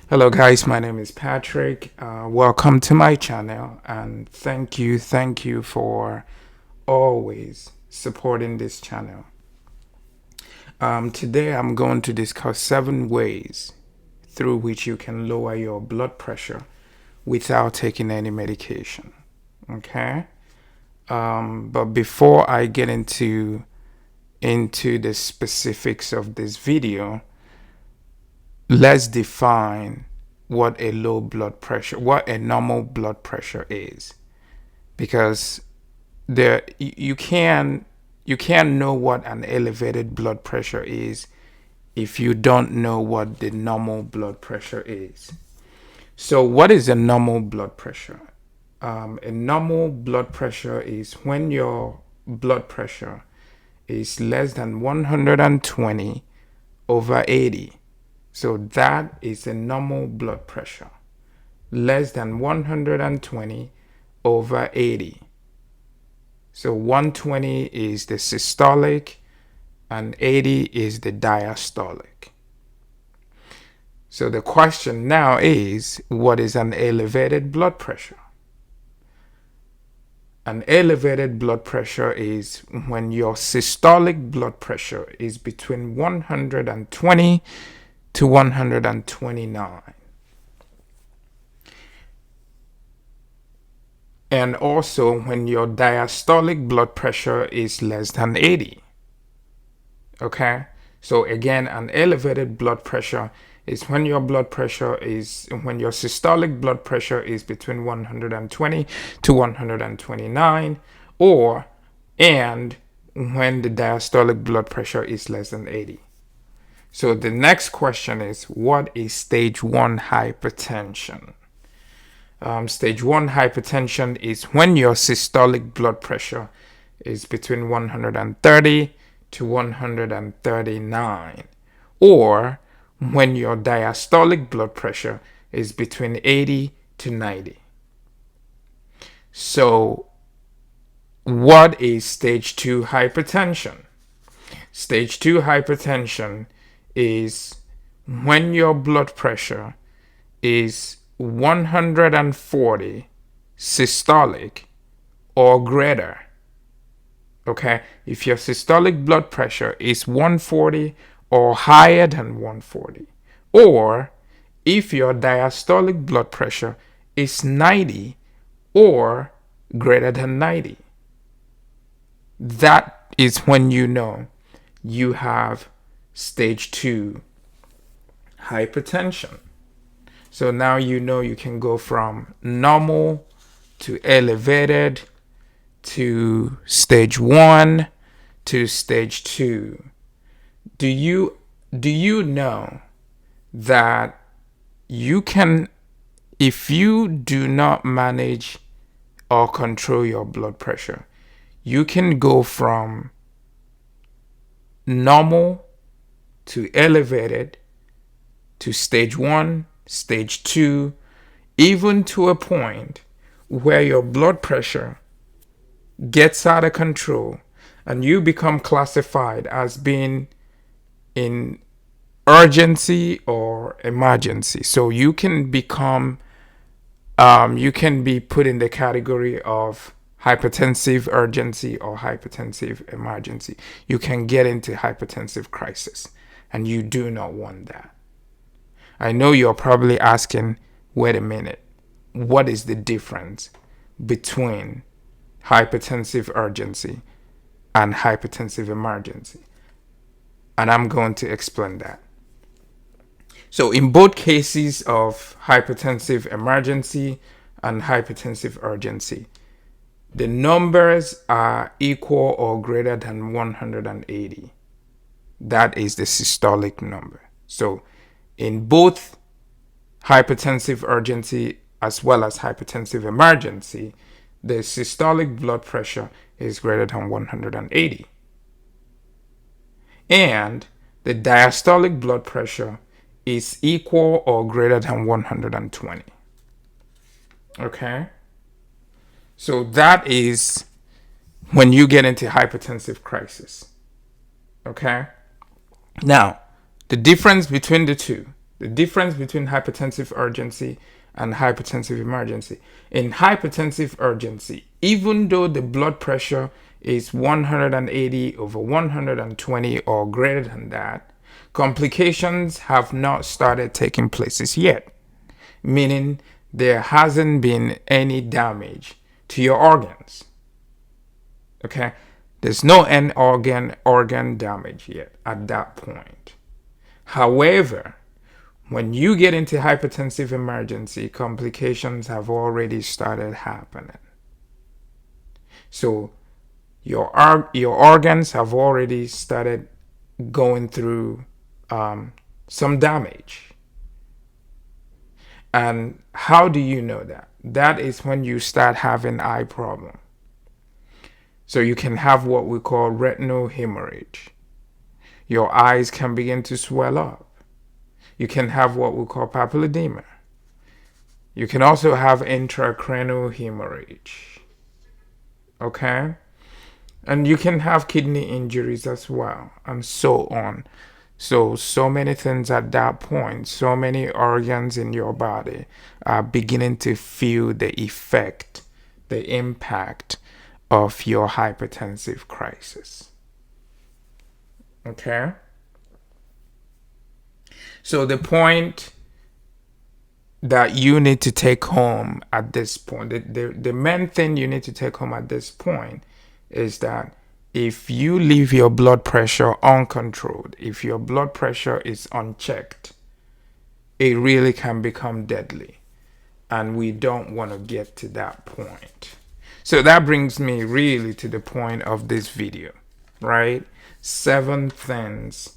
Hello guys, my name is Patrick. Welcome to my channel and thank you for always supporting this channel. Today I'm going to discuss 7 ways through which you can lower your blood pressure without taking any medication. Okay? But before I get into the specifics of this video, let's define what a what a normal blood pressure is, because there you can know what an elevated blood pressure is if you don't know what the normal blood pressure is. So, what is a normal blood pressure? A normal blood pressure is when your blood pressure is less than 120 over 80. So that is a normal blood pressure, less than 120 over 80. So 120 is the systolic and 80 is the diastolic. So the question now is, what is an elevated blood pressure? An elevated blood pressure is when your systolic blood pressure is between 120 to 129. And also when your diastolic blood pressure is less than 80. Okay? So again, an elevated blood pressure is when your systolic blood pressure is between 120 to 129, or and when the diastolic blood pressure is less than 80. So the next question is, what is stage 1 hypertension? Stage 1 hypertension is when your systolic blood pressure is between 130 to 139, or when your diastolic blood pressure is between 80 to 90. So, what is stage 2 hypertension? Stage 2 hypertension is when your blood pressure is 140 systolic or greater. Okay, if your systolic blood pressure is 140 or higher than 140, or if your diastolic blood pressure is 90 or greater than 90, that is when you know you have stage 2 hypertension. So now you know you can go from normal to elevated to stage 1 to stage 2. Do you know that you can, if you do not manage or control your blood pressure, you can go from normal to elevated to stage 1, stage 2, even to a point where your blood pressure gets out of control and you become classified as being in urgency or emergency. So you can become, you can be put in the category of hypertensive urgency or hypertensive emergency. You can get into hypertensive crisis, and you do not want that. I know you're probably asking, wait a minute, what is the difference between hypertensive urgency and hypertensive emergency? And I'm going to explain that. So in both cases of hypertensive emergency and hypertensive urgency, the numbers are equal or greater than 180. That is the systolic number. So in both hypertensive urgency as well as hypertensive emergency, the systolic blood pressure is greater than 180. And the diastolic blood pressure is equal or greater than 120. Okay? So that is when you get into hypertensive crisis. Okay? Now, the difference between the two The difference between hypertensive urgency and hypertensive emergency. In hypertensive urgency, even though the blood pressure is 180 over 120 or greater than that, complications have not started taking place yet, meaning there hasn't been any damage to your organs. Okay? There's no end organ damage yet at that point. However, when you get into hypertensive emergency, complications have already started happening. So your organs have already started going through some damage. And how do you know that? That is when you start having eye problem. So you can have what we call retinal hemorrhage. Your eyes can begin to swell up. You can have what we call papilledema. You can also have intracranial hemorrhage. Okay? And you can have kidney injuries as well, and so on. So many things at that point, so many organs in your body are beginning to feel the effect, the impact of your hypertensive crisis. Okay? So the point that you need to take home at this point, the main thing you need to take home at this point is that if you leave your blood pressure uncontrolled, if your blood pressure is unchecked, it really can become deadly. And we don't want to get to that point. So that brings me really to the point of this video, right? 7 things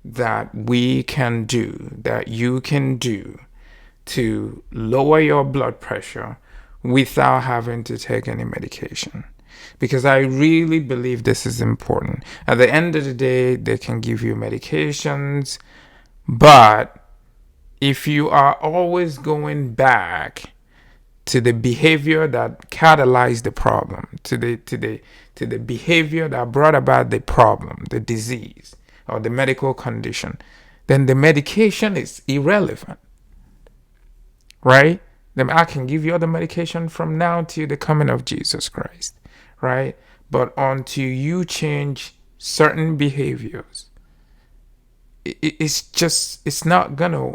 that we can do, that you can do to lower your blood pressure without having to take any medication. Because I really believe this is important. At the end of the day, they can give you medications, but if you are always going back to the behavior that catalyzed the problem, to the behavior that brought about the problem, the disease, or the medical condition, then the medication is irrelevant, right? Then I can give you other medication from now till the coming of Jesus Christ, right? But until you change certain behaviors, it's not gonna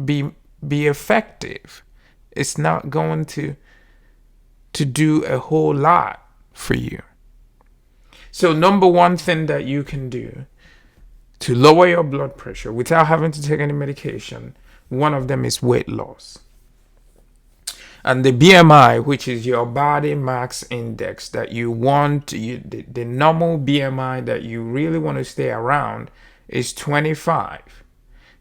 be effective. It's not going to do a whole lot for you. So number one thing that you can do to lower your blood pressure without having to take any medication, one of them is weight loss. And the BMI, which is your body mass index that you want, the normal BMI that you really want to stay around is 25.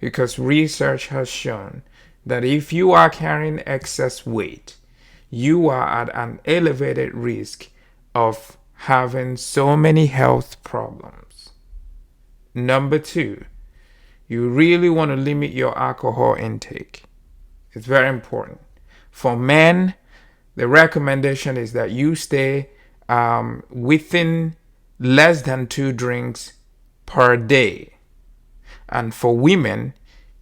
Because research has shown that if you are carrying excess weight, you are at an elevated risk of having so many health problems. Number 2, you really want to limit your alcohol intake. It's very important. For men, the recommendation is that you stay within less than 2 drinks per day. And for women,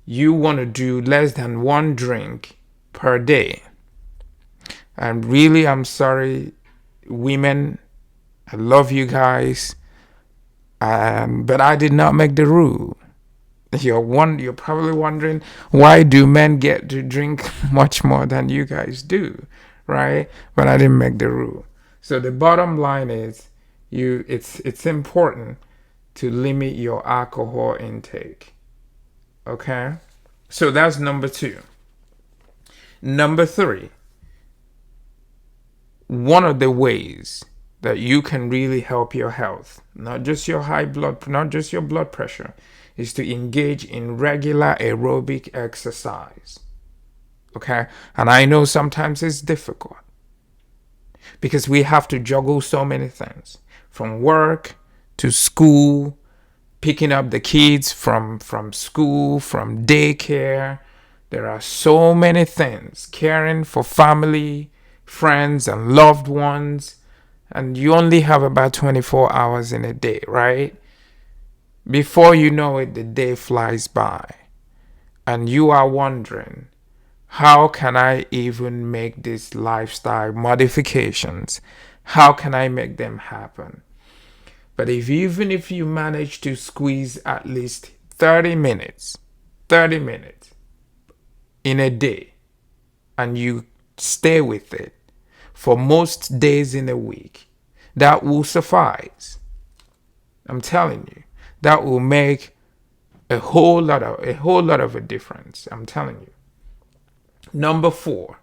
you want to do less than 1 drink per day. And really, I'm sorry, women, I love you guys, but I did not make the rule. You're probably wondering, why do men get to drink much more than you guys do, right? But I didn't make the rule. So the bottom line is, it's important to limit your alcohol intake. Okay? So that's number 2. Number 3, one of the ways that you can really help your health, not just your blood pressure, is to engage in regular aerobic exercise. Okay? And I know sometimes it's difficult because we have to juggle so many things, from work to school, picking up the kids from school, from daycare. There are so many things, caring for family, friends, and loved ones. And you only have about 24 hours in a day, right? Before you know it, the day flies by. and you are wondering, how can I even make these lifestyle modifications? How can I make them happen? But even if you manage to squeeze at least 30 minutes in a day, and you stay with it for most days in a week, that will suffice. I'm telling you, that will make a whole lot of a difference. I'm telling you. Number 4,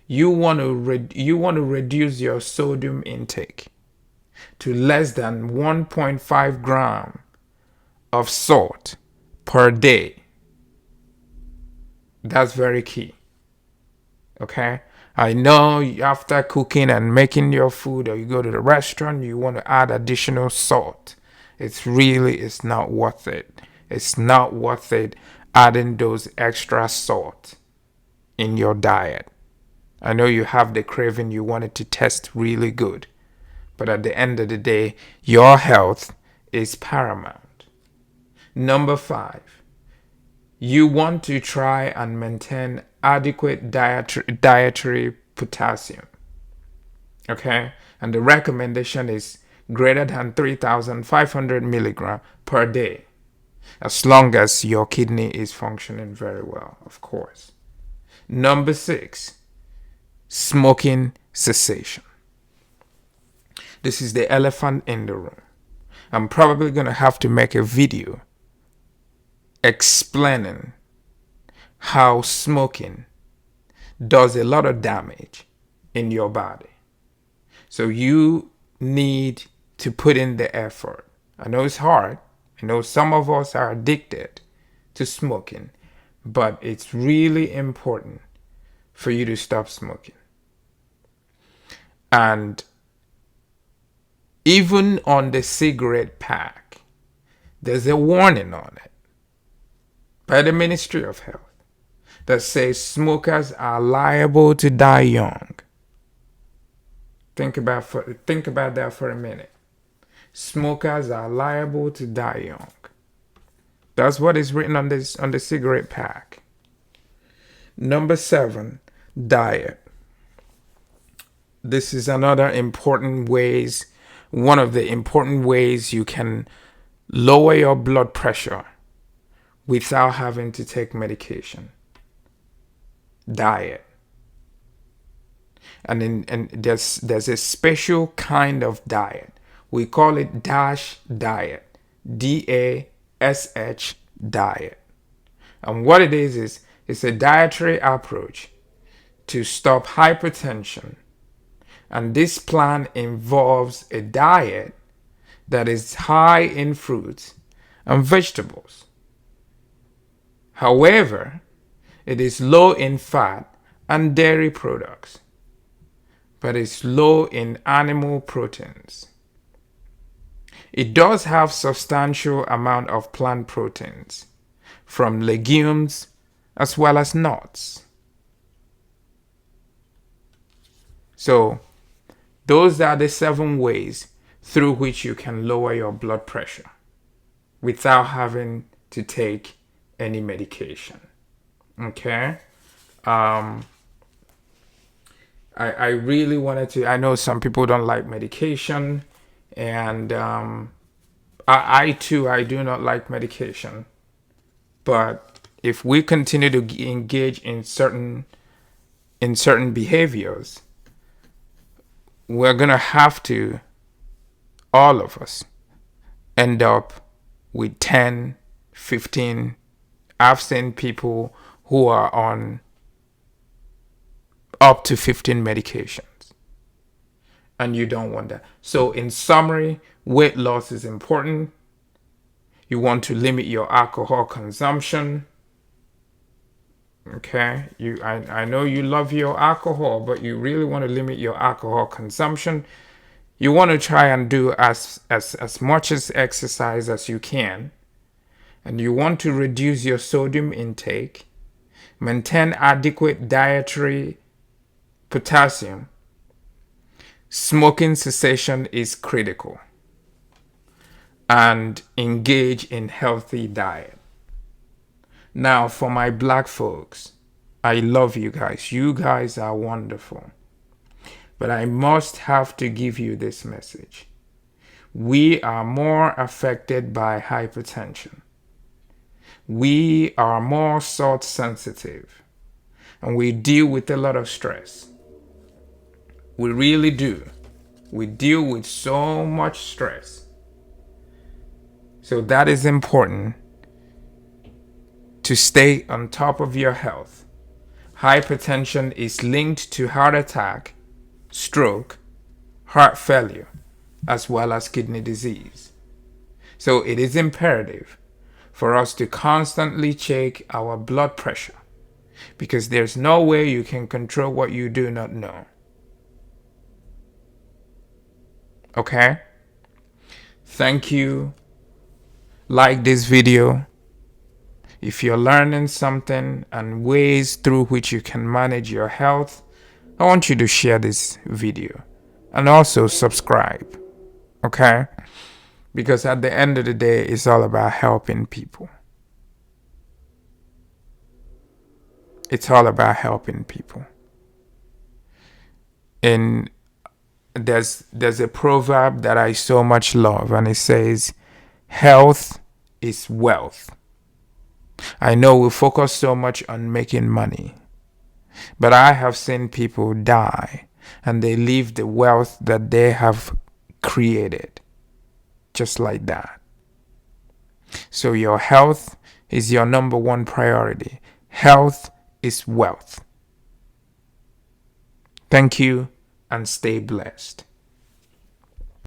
you want to reduce your sodium intake to less than 1.5 gram of salt per day. That's very key. Okay? I know after cooking and making your food, or you go to the restaurant, you want to add additional salt. It's not worth it. It's not worth it adding those extra salt in your diet. I know you have the craving, you want it to taste really good. But at the end of the day, your health is paramount. Number 5, you want to try and maintain adequate dietary potassium. Okay? And the recommendation is greater than 3,500 milligram per day, as long as your kidney is functioning very well, of course. Number 6, smoking cessation. This is the elephant in the room. I'm probably going to have to make a video explaining how smoking does a lot of damage in your body. So you need to put in the effort. I know it's hard. I know some of us are addicted to smoking, but it's really important for you to stop smoking. And even on the cigarette pack, there's a warning on it by the Ministry of Health that says smokers are liable to die young. Think about that for a minute. Smokers are liable to die young. That's what is written on the cigarette pack. Number 7, diet. This is one of the important ways you can lower your blood pressure without having to take medication. Diet. And there's a special kind of diet. We call it DASH diet. DASH diet. And what it is it's a dietary approach to stop hypertension. And this plan involves a diet that is high in fruits and vegetables. However, it is low in fat and dairy products, but it's low in animal proteins. It does have substantial amount of plant proteins from legumes as well as nuts. So, those are the 7 ways through which you can lower your blood pressure without having to take any medication. Okay? I really wanted to. I know some people don't like medication, and I too, I do not like medication. But if we continue to engage in certain behaviors, we're gonna have to, all of us, end up with 10, 15. I've seen people who are on up to 15 medications. And you don't want that. So in summary, weight loss is important. You want to limit your alcohol consumption. Okay? I know you love your alcohol, but you really want to limit your alcohol consumption. You want to try and do as much as exercise as you can. And you want to reduce your sodium intake. Maintain adequate dietary potassium. Smoking cessation is critical. And engage in healthy diet. Now, for my black folks, I love you guys. You guys are wonderful. But I must have to give you this message. We are more affected by hypertension. We are more salt sensitive. And we deal with a lot of stress. We really do. We deal with so much stress. So that is important to stay on top of your health. Hypertension is linked to heart attack, stroke, heart failure, as well as kidney disease. So it is imperative for us to constantly check our blood pressure, because there's no way you can control what you do not know. Okay? Thank you. Like this video. If you're learning something and ways through which you can manage your health, I want you to share this video and also subscribe. Okay? Because at the end of the day, it's all about helping people. It's all about helping people. And there's a proverb that I so much love, and it says, health is wealth. I know we focus so much on making money, but I have seen people die and they leave the wealth that they have created just like that. So your health is your number one priority. Health is wealth. Thank you and stay blessed.